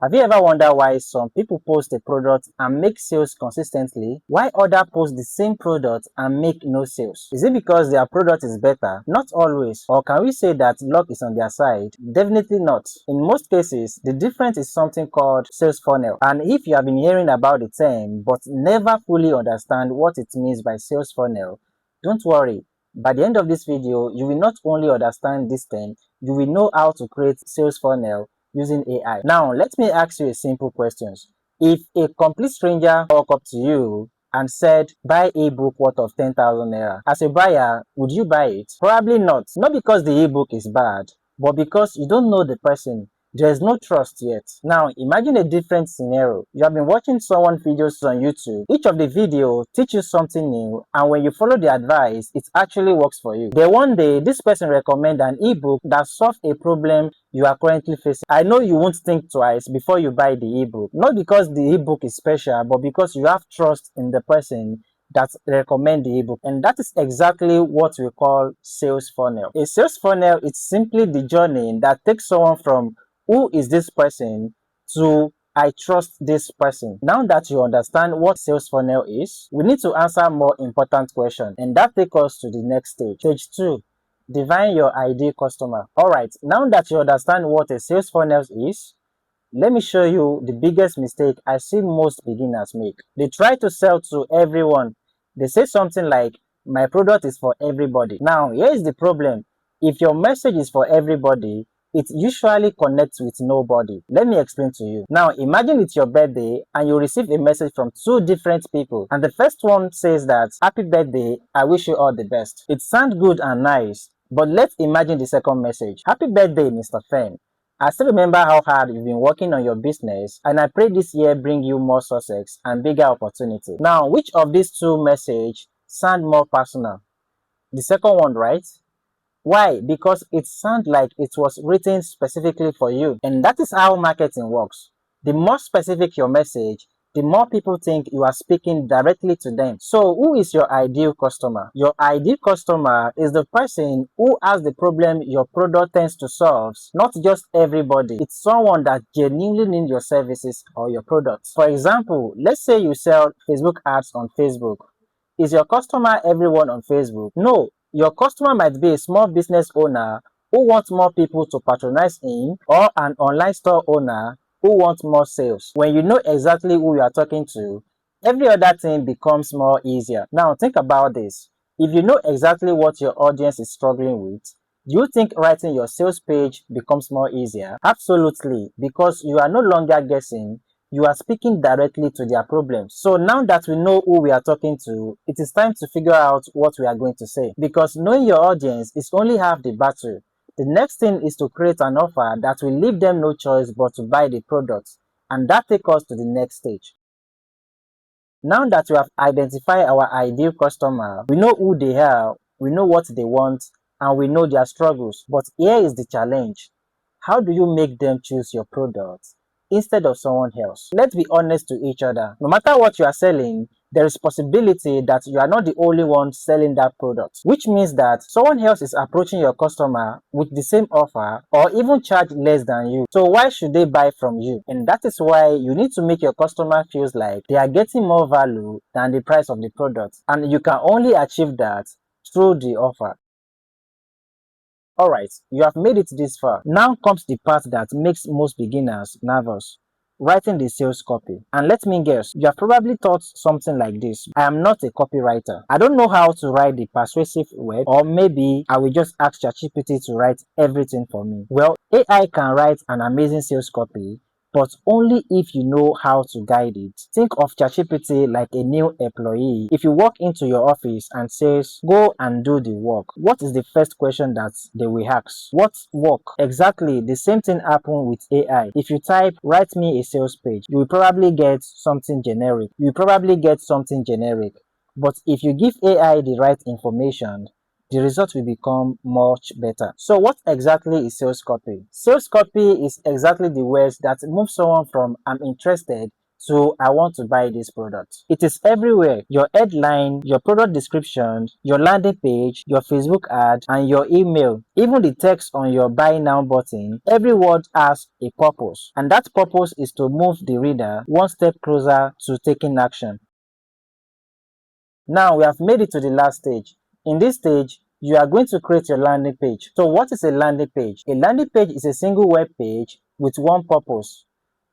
Have you ever wondered why some people post a product and make sales consistently, while others post the same product and make no sales? Is it because their product is better? Not always. Or can we say that luck is on their side? Definitely not. In most cases, the difference is something called sales funnel. And if you have been hearing about the term but never fully understand what it means by sales funnel, don't worry. By the end of this video, you will not only understand this term, you will know how to create sales funnel using AI. Now, let me ask you a simple question. If a complete stranger walked up to you and said, buy a book worth of 10,000 naira, as a buyer, would you buy it? Probably not. Not because the ebook is bad, but because you don't know the person. There is no trust yet. Now, imagine a different scenario. You have been watching someone's videos on YouTube. Each of the videos teaches something new, and when you follow the advice, it actually works for you. Then one day, this person recommends an ebook that solves a problem you are currently facing. I know you won't think twice before you buy the ebook. Not because the ebook is special, but because you have trust in the person that recommend the ebook. And that is exactly what we call sales funnel. A sales funnel is simply the journey that takes someone from who is this person to I trust this person. Now that you understand what sales funnel is, we need to answer more important questions, and that takes us to the next stage. Stage 2. Define your ideal customer. Alright, now that you understand what a sales funnel is, let me show you the biggest mistake I see most beginners make. They try to sell to everyone. They say something like, my product is for everybody. Now, here is the problem. If your message is for everybody, it usually connects with nobody. Let me explain to you. Now, imagine it's your birthday and you receive a message from two different people. And the first one says that, happy birthday, I wish you all the best. It sounds good and nice, but let's imagine the second message. Happy birthday, Mr. Fen. I still remember how hard you've been working on your business, and I pray this year bring you more success and bigger opportunity. Now, which of these two messages sound more personal? The second one, right? Why? Because it sounds like it was written specifically for you. And that is how marketing works. The more specific your message, the more people think you are speaking directly to them. So who is your ideal customer? Your ideal customer is the person who has the problem your product tends to solve, not just everybody. It's someone that genuinely needs your services or your products. For example, let's say you sell Facebook ads on Facebook. Is your customer everyone on Facebook? No. Your customer might be a small business owner who wants more people to patronize him, or an online store owner who wants more sales. When you know exactly who you are talking to, every other thing becomes more easier. Now think about this. If you know exactly what your audience is struggling with, do you think writing your sales page becomes more easier? Absolutely, because you are no longer guessing. You are speaking directly to their problems. So now that we know who we are talking to, it is time to figure out what we are going to say. Because knowing your audience is only half the battle. The next thing is to create an offer that will leave them no choice but to buy the product. And that takes us to the next stage. Now that we have identified our ideal customer, we know who they are, we know what they want, and we know their struggles. But here is the challenge. How do you make them choose your product instead of someone else? Let's be honest to each other. No matter what you are selling, there is possibility that you are not the only one selling that product, which means that someone else is approaching your customer with the same offer or even charge less than you. So why should they buy from you? And that is why you need to make your customer feel like they are getting more value than the price of the product. And you can only achieve that through the offer. Alright, you have made it this far. Now comes the part that makes most beginners nervous. Writing the sales copy. And let me guess, you have probably thought something like this. I am not a copywriter. I don't know how to write the persuasive word, or maybe I will just ask ChatGPT to write everything for me. Well, AI can write an amazing sales copy, but only if you know how to guide it. Think of ChatGPT like a new employee. If you walk into your office and says, go and do the work, what is the first question that they will ask? What work? Exactly the same thing happens with AI. If you type, write me a sales page, you will probably get something generic. But if you give AI the right information, the result will become much better. So what exactly is sales copy? Sales copy is exactly the words that move someone from I'm interested so I want to buy this product. It is everywhere. Your headline, your product description, your landing page, your Facebook ad, and your email. Even the text on your buy now button, every word has a purpose. And that purpose is to move the reader one step closer to taking action. Now we have made it to the last stage. In this stage, you are going to create your landing page. So what is a landing page? A landing page is a single web page with one purpose: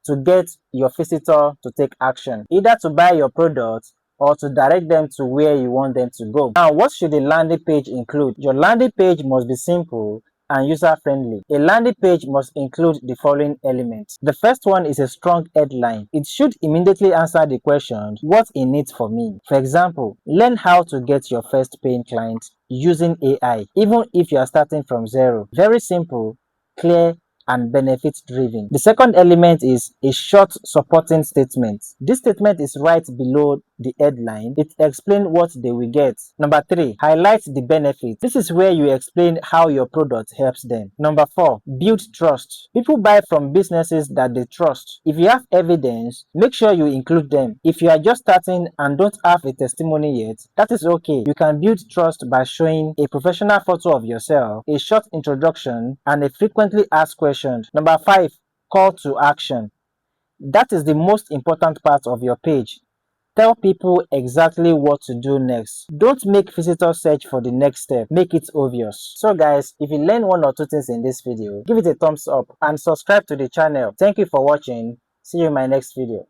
to get your visitor to take action, either to buy your product or to direct them to where you want them to go. Now, what should a landing page include? Your landing page must be simple and user-friendly. A landing page must include the following elements. The first one is a strong headline. It should immediately answer the question, what's in it for me? For example, learn how to get your first paying client using AI, even if you are starting from zero. Very simple, clear, and benefit driven. The second element is a short supporting statement. This statement is right below the headline. It explains what they will get. Number 3, highlight the benefits. This is where you explain how your product helps them. Number 4, build trust. People buy from businesses that they trust. If you have evidence, make sure you include them. If you are just starting and don't have a testimony yet, that is okay. You can build trust by showing a professional photo of yourself, a short introduction, and a frequently asked question. Number 5, call to action. That is the most important part of your page. Tell people exactly what to do next. Don't make visitors search for the next step. Make it obvious. So guys, if you learned one or two things in this video, give it a thumbs up and subscribe to the channel. Thank you for watching. See you in my next video.